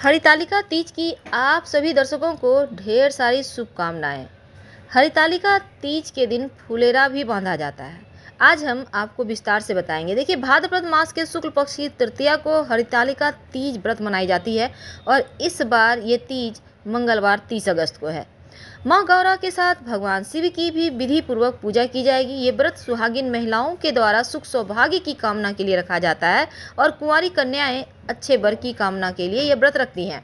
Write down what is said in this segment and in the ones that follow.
हरितालिका तीज की आप सभी दर्शकों को ढेर सारी शुभकामनाएं। हरितालिका तीज के दिन फुलेरा भी बांधा जाता है। आज हम आपको विस्तार से बताएंगे। देखिए, भाद्रपद मास के शुक्ल पक्ष की तृतीया को हरितालिका तीज व्रत मनाई जाती है और इस बार ये तीज मंगलवार 30 अगस्त को है। माँ गौरा के साथ भगवान शिव की भी विधि पूर्वक पूजा की जाएगी। ये व्रत सुहागिन महिलाओं के द्वारा सुख सौभाग्य की कामना के लिए रखा जाता है और कुंवारी कन्याएं अच्छे वर की कामना के लिए ये व्रत रखती हैं।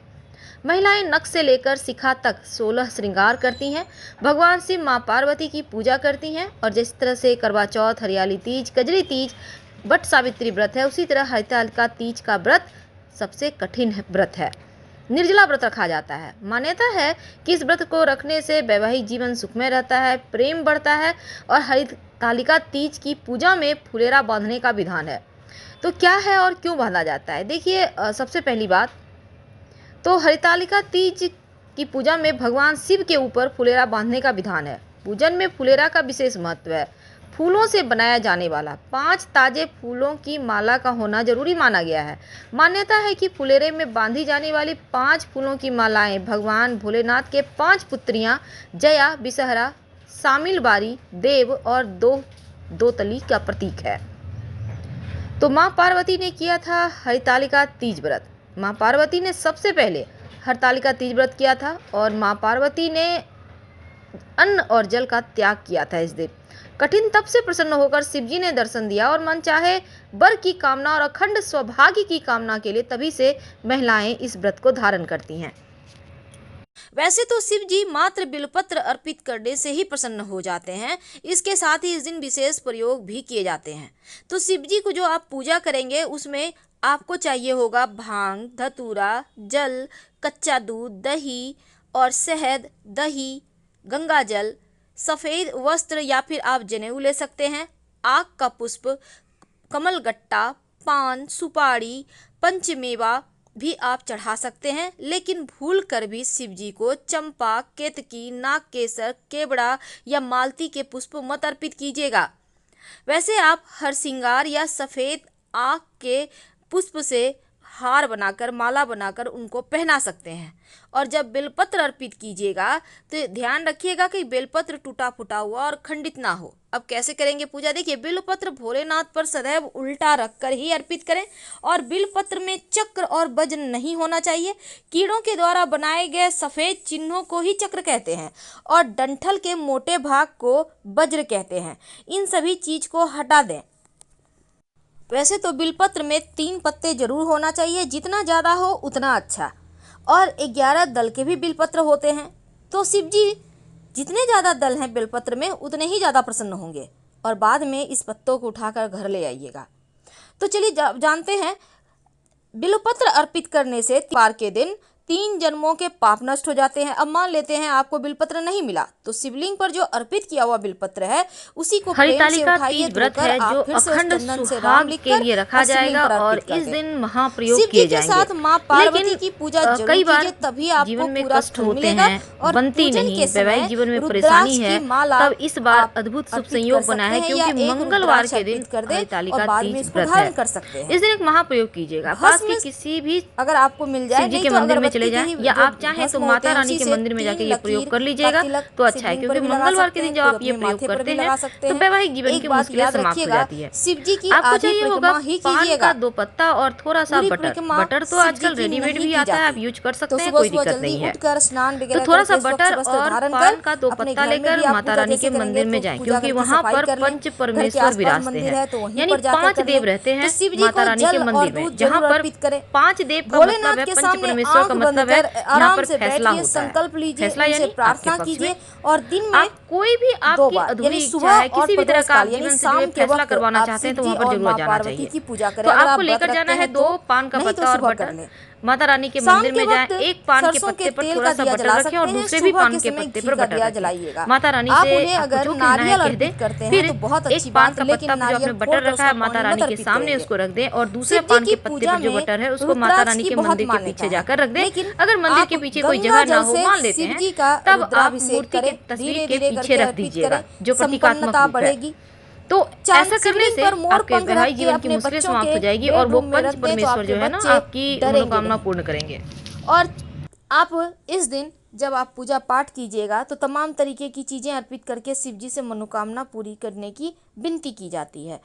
महिलाएं नख से लेकर शिखा तक 16 श्रृंगार करती हैं। भगवान शिव माँ पार्वती की पूजा करती हैं और जिस तरह से करवा चौथ, हरियाली तीज, कजरी तीज, वट सावित्री व्रत है, उसी तरह हरितालिका तीज का व्रत सबसे कठिन व्रत है। निर्जला व्रत रखा जाता है। मान्यता है कि इस व्रत को रखने से वैवाहिक जीवन सुखमय रहता है, प्रेम बढ़ता है और हरितालिका तीज की पूजा में फुलेरा बांधने का विधान है। तो क्या है और क्यों बांधा जाता है? देखिए, सबसे पहली बात तो हरितालिका तीज की पूजा में भगवान शिव के ऊपर फुलेरा बांधने का विधान है। पूजन में फुलेरा का विशेष महत्व है। फूलों से बनाया जाने वाला 5 ताजे फूलों की माला का होना जरूरी माना गया है। मान्यता है कि फुलेरे में बांधी जाने वाली 5 फूलों की मालाएं भगवान भोलेनाथ के 5 पुत्रियां जया, बिसहरा, सामिलबारी, देव और दो तली का प्रतीक है। तो माँ पार्वती ने किया था हरितालिका तीज व्रत। माँ पार्वती ने सबसे पहले हरितालिका तीज व्रत किया था और माँ पार्वती ने अन्न और जल का त्याग किया था। इस दिन कठिन तप से प्रसन्न होकर शिवजी ने दर्शन दिया और मन चाहे वर की कामना और अखंड सौभाग्य की कामना के लिए तभी से महिलाएं इस व्रत को धारण करती हैं। वैसे तो शिव जी मात्र बिल्वपत्र अर्पित करने से ही प्रसन्न हो जाते हैं। इसके साथ ही इस दिन विशेष प्रयोग भी किए जाते हैं। तो शिव जी को जो आप पूजा करेंगे उसमें आपको चाहिए होगा भांग, धतूरा, जल, कच्चा दूध, दही और शहद, दही, गंगा जल, सफ़ेद वस्त्र या फिर आप जनेऊ ले सकते हैं, आक का पुष्प, कमल गट्टा, पान, सुपारी, पंचमेवा भी आप चढ़ा सकते हैं। लेकिन भूल कर भी शिव जी को चंपा, केतकी, नागकेसर, केवड़ा या मालती के पुष्प मत अर्पित कीजिएगा। वैसे आप हरसिंगार या सफ़ेद आक के पुष्प से हार बनाकर, माला बनाकर उनको पहना सकते हैं। और जब बेलपत्र अर्पित कीजिएगा तो ध्यान रखिएगा कि बेलपत्र टूटा फूटा हुआ और खंडित ना हो। अब कैसे करेंगे पूजा? देखिए, बेलपत्र भोलेनाथ पर सदैव उल्टा रखकर ही अर्पित करें और बेलपत्र में चक्र और वज्र नहीं होना चाहिए। कीड़ों के द्वारा बनाए गए सफ़ेद चिन्हों को ही चक्र कहते हैं और डंठल के मोटे भाग को वज्र कहते हैं। इन सभी चीज को हटा दें। वैसे तो बिलपत्र में 3 पत्ते जरूर होना चाहिए, जितना ज़्यादा हो उतना अच्छा। और 11 दल के भी बिलपत्र होते हैं। तो शिव जी जितने ज़्यादा दल हैं बिलपत्र में उतने ही ज़्यादा प्रसन्न होंगे और बाद में इस पत्तों को उठाकर घर ले आइएगा। तो चलिए जानते हैं, बिलपत्र अर्पित करने से त्योहार के दिन 3 जन्मों के पाप नष्ट हो जाते हैं। अब मान लेते हैं आपको बिलपत्र नहीं मिला तो शिवलिंग पर जो अर्पित किया हुआ बिलपत्र है उसी को हरितालिका तीज व्रत है जो अखंड सुहाग के लिए रखा जाएगा और इस दिन महाप्रयोग किए जाएंगे। माँ पार्वती की पूजा कई बार जीवन में कष्ट होते हैं, बनती नहीं, वैवाहिक जीवन में परेशानी है, तब इस बार अद्भुत शुभ संयोग बना है क्योंकि मंगलवार के दिन हरितालिका तीज व्रत है। इस दिन एक महाप्रयोग कीजिएगा। पास के किसी भी अगर आपको मिल जाए शिव जी के मंदिर में चले जाएं या आप चाहें तो माता रानी के मंदिर में जाके ये प्रयोग कर लीजिएगा तो अच्छा है, क्योंकि मंगलवार के दिन जब आप ये प्रयोग करते हैं तो वैवाहिक जीवन की मुश्किलें समाप्त हो जाती है। आपको चाहिए होगा पान का 2 पत्ता और थोड़ा सा बटर। बटर तो आजकल रेडीमेड भी आता है, आप यूज कर सकते हैं, कोई दिक्कत नहीं है। तो थोड़ा सा बटर और पान का 2 पत्ता लेकर माता रानी के मंदिर में जाएं, क्योंकि वहाँ पर पंच परमेश्वर विराजते हैं, यानी 5 देव रहते हैं माता रानी के मंदिर में। जहाँ पर 5 देव का मतलब है पंच परमेश्वर का मतलब है यहाँ पर फैसला होता है। फैसला यानी प्रार्थना कीजिए और दिन में कोई भी आपकी अधूरी इच्छा है, किसी भी तरह का जीवन से जुड़े फैसला करवाना चाहते हैं तो वहाँ पर जरूर जाना चाहिए। तो आपको लेकर जाना है 2 पान का पत्ता और बटर। माता रानी के मंदिर में जाएं, एक पान के पत्ते पर थोड़ा सा बटर रखें और दूसरे भी पान के पत्ते पर बटर रखें। माता रानी से आपको जो कहना है कह दें। फिर एक पान का पत्ता जो आपने बटर रखा है माता रानी के सामने उसको रख दें और दूसरे पान के पत्ते पर जो बटर है उसको माता रानी के मंदिर के पीछे जाकर रख दें। अगर मंदिर के पीछे कोई जगह ना हो, मान लेते हैं, तब आप मूर्ति के तस्वीर के पीछे रख दीजिएगा जो प्रतीकात्मक रूप है। तो ऐसा करने से आपके वैवाहिक जीवन की मुश्किलें समाप्त हो जाएगी और वो पंच परमेश्वर जो है ना आपकी मनोकामना पूर्ण करेंगे। और आप इस दिन जब आप पूजा पाठ कीजिएगा तो तमाम तरीके की चीज़ें अर्पित करके शिव जी से मनोकामना पूरी करने की विनती की जाती है।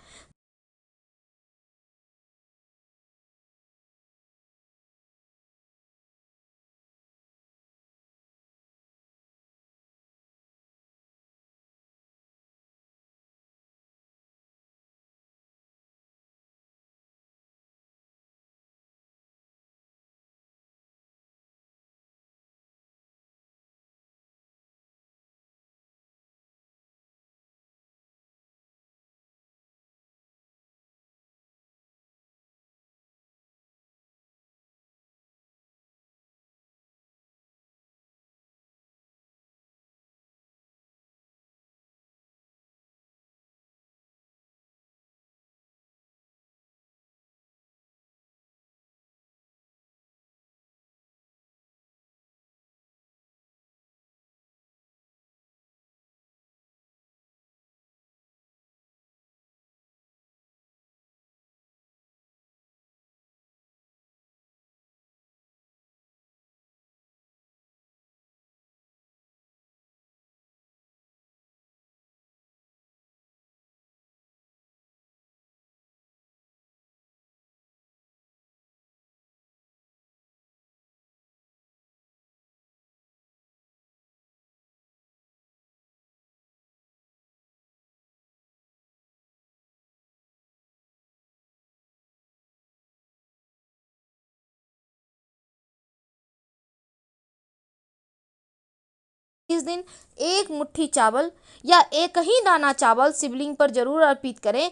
इस दिन एक मुट्ठी चावल या एक ही दाना चावल शिवलिंग पर जरूर अर्पित करें।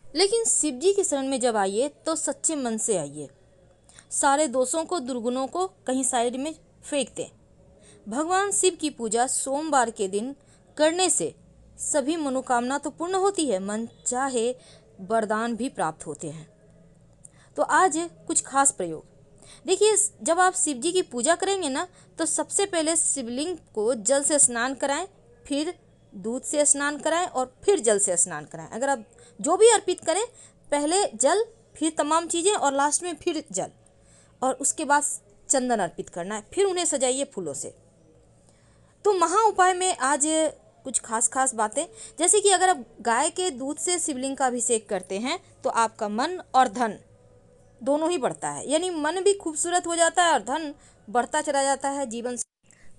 लेकिन शिव जी की शरण में जब आइए तो सच्चे मन से आइए, सारे दोषों को दुर्गुणों को कहीं साइड में फेंक दें। भगवान शिव की पूजा सोमवार के दिन करने से सभी मनोकामना तो पूर्ण होती है, मन चाहे वरदान भी प्राप्त होते हैं। तो आज कुछ खास प्रयोग देखिए। जब आप शिव जी की पूजा करेंगे ना तो सबसे पहले शिवलिंग को जल से स्नान कराएं, फिर दूध से स्नान कराएं और फिर जल से स्नान कराएं। अगर आप जो भी अर्पित करें, पहले जल, फिर तमाम चीज़ें और लास्ट में फिर जल, और उसके बाद चंदन अर्पित करना है, फिर उन्हें सजाइए फूलों से। तो महा उपाय में आज कुछ खास बातें, जैसे कि अगर आप गाय के दूध से शिवलिंग का अभिषेक करते हैं तो आपका मन और धन दोनों ही बढ़ता है, यानी मन भी खूबसूरत हो जाता है और धन बढ़ता चला जाता है, जीवन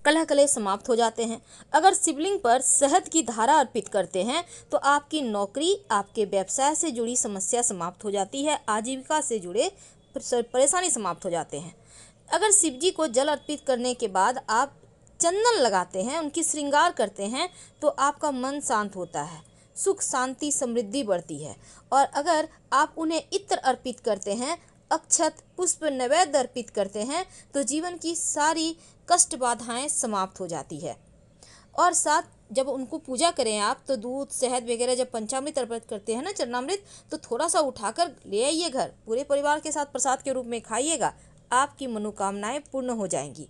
कलह कलेश समाप्त हो जाते हैं। अगर शिवलिंग पर शहद की धारा अर्पित करते हैं तो आपकी नौकरी, आपके व्यवसाय से जुड़ी समस्या समाप्त हो जाती है, आजीविका से जुड़े परेशानी समाप्त हो जाते हैं। अगर शिव जी को जल अर्पित करने के बाद आप चंदन लगाते हैं, उनकी श्रृंगार करते हैं, तो आपका मन शांत होता है, सुख शांति समृद्धि बढ़ती है। और अगर आप उन्हें इत्र अर्पित करते हैं, अक्षत पुष्प नैवेद्य अर्पित करते हैं, तो जीवन की सारी कष्ट बाधाएं समाप्त हो जाती है। और साथ जब उनको पूजा करें आप, तो दूध शहद वगैरह जब पंचामृत अर्पित करते हैं ना, चरणामृत, तो थोड़ा सा उठाकर ले आइए घर, पूरे परिवार के साथ प्रसाद के रूप में खाइएगा, आपकी मनोकामनाएं पूर्ण हो जाएंगी।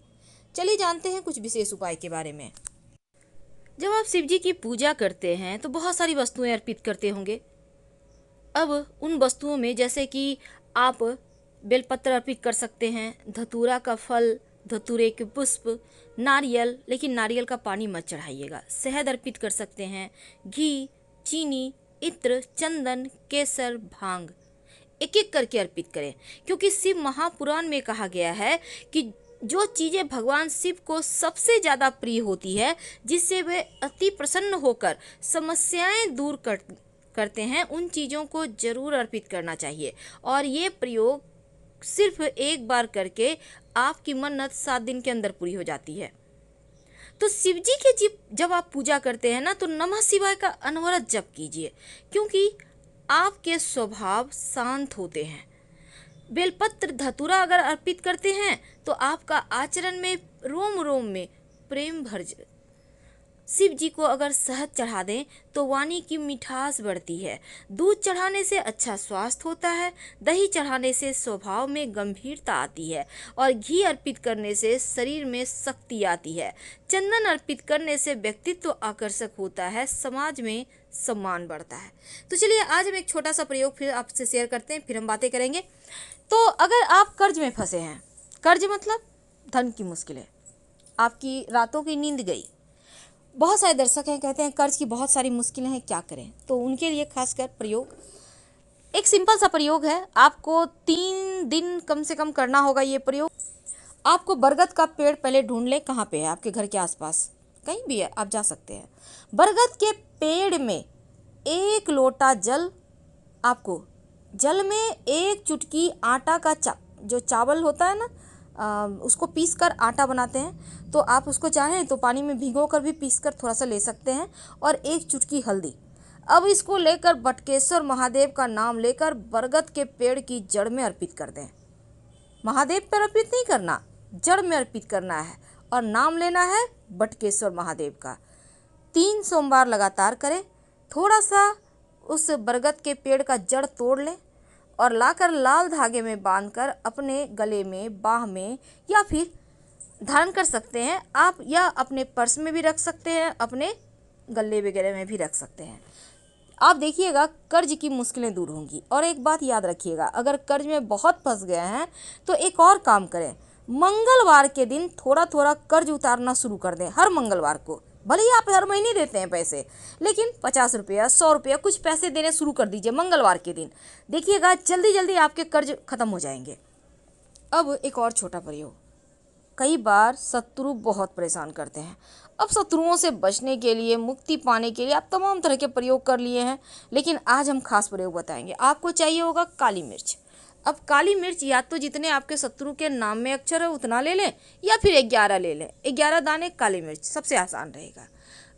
चलिए जानते हैं कुछ विशेष उपाय के बारे में। जब आप शिव जी की पूजा करते हैं तो बहुत सारी वस्तुएं अर्पित करते होंगे। अब उन वस्तुओं में जैसे कि आप बेलपत्र अर्पित कर सकते हैं, धतूरा का फल, धतूरे के पुष्प, नारियल, लेकिन नारियल का पानी मत चढ़ाइएगा, शहद अर्पित कर सकते हैं, घी, चीनी, इत्र, चंदन, केसर, भांग, एक एक करके अर्पित करें। क्योंकि शिव महापुराण में कहा गया है कि जो चीज़ें भगवान शिव को सबसे ज़्यादा प्रिय होती है, जिससे वे अति प्रसन्न होकर समस्याएं दूर करते हैं, उन चीज़ों को जरूर अर्पित करना चाहिए। और ये प्रयोग सिर्फ एक बार करके आपकी मन्नत 7 दिन के अंदर पूरी हो जाती है। तो शिव जी के जब आप पूजा करते हैं ना, तो नमः शिवाय का अनवरत जप कीजिए, क्योंकि आपके स्वभाव शांत होते हैं। बेलपत्र धतूरा अगर अर्पित करते हैं तो आपका आचरण में रोम रोम में प्रेम भर शिव जी को अगर शहद चढ़ा दें तो वाणी की मिठास बढ़ती है। दूध चढ़ाने से अच्छा स्वास्थ्य होता है, दही चढ़ाने से स्वभाव में गंभीरता आती है, और घी अर्पित करने से शरीर में शक्ति आती है। चंदन अर्पित करने से व्यक्तित्व आकर्षक होता है, समाज में सम्मान बढ़ता है। तो चलिए आज हम एक छोटा सा प्रयोग फिर आपसे शेयर करते हैं, फिर हम बातें करेंगे। तो अगर आप कर्ज में फंसे हैं, कर्ज मतलब धन की मुश्किलें, आपकी रातों की नींद गई। बहुत सारे दर्शक हैं कहते हैं कर्ज की बहुत सारी मुश्किलें हैं, क्या करें, तो उनके लिए खासकर प्रयोग, एक सिंपल सा प्रयोग है। आपको 3 दिन कम से कम करना होगा ये प्रयोग। आपको बरगद का पेड़ पहले ढूंढ लें, कहाँ पे है, आपके घर के आसपास कहीं भी है, आप जा सकते हैं। बरगद के पेड़ में 1 लोटा जल, आपको जल में 1 चुटकी आटा का जो चावल होता है ना, उसको पीस कर आटा बनाते हैं, तो आप उसको चाहें तो पानी में भिगो कर भी पीस कर थोड़ा सा ले सकते हैं, और 1 चुटकी हल्दी। अब इसको लेकर बटकेश्वर महादेव का नाम लेकर बरगद के पेड़ की जड़ में अर्पित कर दें। महादेव पर अर्पित नहीं करना, जड़ में अर्पित करना है, और नाम लेना है बटकेश्वर महादेव का। 3 सोमवार लगातार करें। थोड़ा सा उस बरगद के पेड़ का जड़ तोड़ लें और लाकर लाल धागे में बांधकर अपने गले में, बाह में, या फिर धारण कर सकते हैं आप, या अपने पर्स में भी रख सकते हैं, अपने गले वगैरह में भी रख सकते हैं। आप देखिएगा कर्ज की मुश्किलें दूर होंगी। और एक बात याद रखिएगा, अगर कर्ज में बहुत फंस गए हैं तो एक और काम करें, मंगलवार के दिन थोड़ा थोड़ा कर्ज उतारना शुरू कर दें। हर मंगलवार को, भले ही आप हर महीने देते हैं पैसे, लेकिन 50 रुपया, 100 रुपया कुछ पैसे देने शुरू कर दीजिए मंगलवार के दिन। देखिएगा जल्दी जल्दी आपके कर्ज खत्म हो जाएंगे। अब एक और छोटा प्रयोग, कई बार शत्रु बहुत परेशान करते हैं। अब शत्रुओं से बचने के लिए, मुक्ति पाने के लिए आप तमाम तरह के प्रयोग कर लिए हैं, लेकिन आज हम खास प्रयोग बताएंगे। आपको चाहिए होगा काली मिर्च। अब काली मिर्च या तो जितने आपके शत्रु के नाम में अक्षर है उतना ले लें, या फिर 11 ले लें। 11 दाने काली मिर्च, सबसे आसान रहेगा।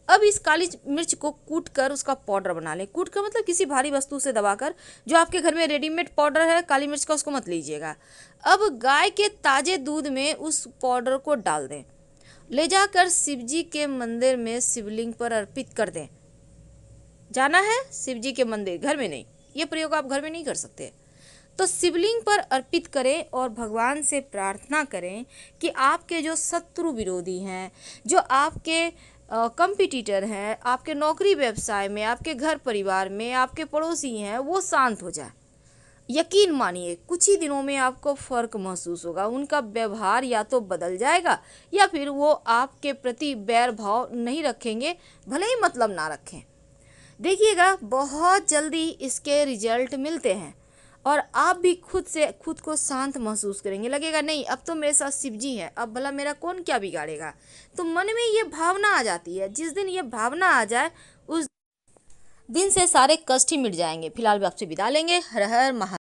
अब इस काली मिर्च को कूट कर उसका पाउडर बना लें। कूट कर मतलब किसी भारी वस्तु से दबाकर, जो आपके घर में रेडीमेड पाउडर है काली मिर्च का, उसको मत लीजिएगा। अब गाय के ताजे दूध में उस पाउडर को डाल दें, ले जाकर शिव जी के मंदिर में शिवलिंग पर अर्पित कर दें। जाना है शिव जी के मंदिर, घर में नहीं, ये प्रयोग आप घर में नहीं कर सकते। तो शिवलिंग पर अर्पित करें और भगवान से प्रार्थना करें कि आपके जो शत्रु विरोधी हैं, जो आपके कंपटीटर हैं, आपके नौकरी व्यवसाय में, आपके घर परिवार में, आपके पड़ोसी हैं, वो शांत हो जाए। यकीन मानिए कुछ ही दिनों में आपको फ़र्क महसूस होगा। उनका व्यवहार या तो बदल जाएगा, या फिर वो आपके प्रति बैर भाव नहीं रखेंगे, भले ही मतलब ना रखें। देखिएगा बहुत जल्दी इसके रिजल्ट मिलते हैं, और आप भी खुद को शांत महसूस करेंगे। लगेगा नहीं अब तो मेरे साथ शिव जी हैं, अब भला मेरा कौन क्या बिगाड़ेगा। तो मन में ये भावना आ जाती है। जिस दिन ये भावना आ जाए उस दिन से सारे कष्ट ही मिट जाएंगे। फिलहाल भी आपसे विदा लेंगे। हर हर महा